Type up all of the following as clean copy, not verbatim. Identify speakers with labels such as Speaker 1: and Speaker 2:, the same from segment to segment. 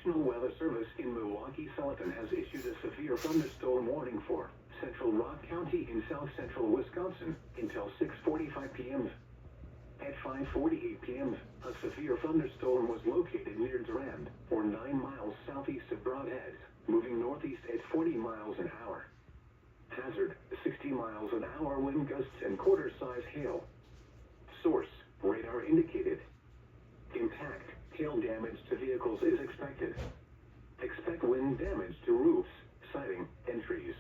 Speaker 1: National Weather Service in Milwaukee-Sullivan has issued a severe thunderstorm warning for Central Rock County in south-central Wisconsin until 6:45 p.m. At 5:48 p.m., a severe thunderstorm was located near Durand, or 9 miles southeast of Broadhead, moving northeast at 40 miles an hour. Hazard, 60 miles an hour wind gusts and quarter-size hail. Source, radar indicated. Impact, hail damage to vehicles is expected. Expect wind damage to roofs, siding, and trees.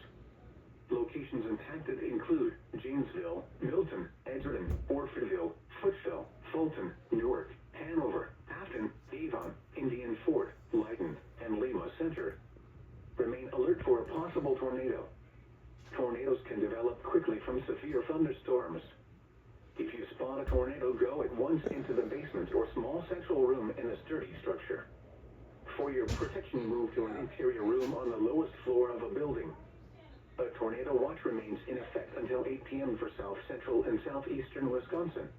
Speaker 1: Locations impacted include Janesville, Milton, Edgerton, Orfordville, Footville, Fulton, Newark, Hanover, Afton, Avon, Indian Fort, Lyton, and Lima Center. Remain alert for a possible tornado. Tornadoes can develop quickly from severe thunderstorms. If you spot a tornado, go at once into the basement or small central room in a sturdy structure. For your protection, move to an interior room on the lowest floor of a building. A tornado watch remains in effect until 8 p.m. for south central and southeastern Wisconsin.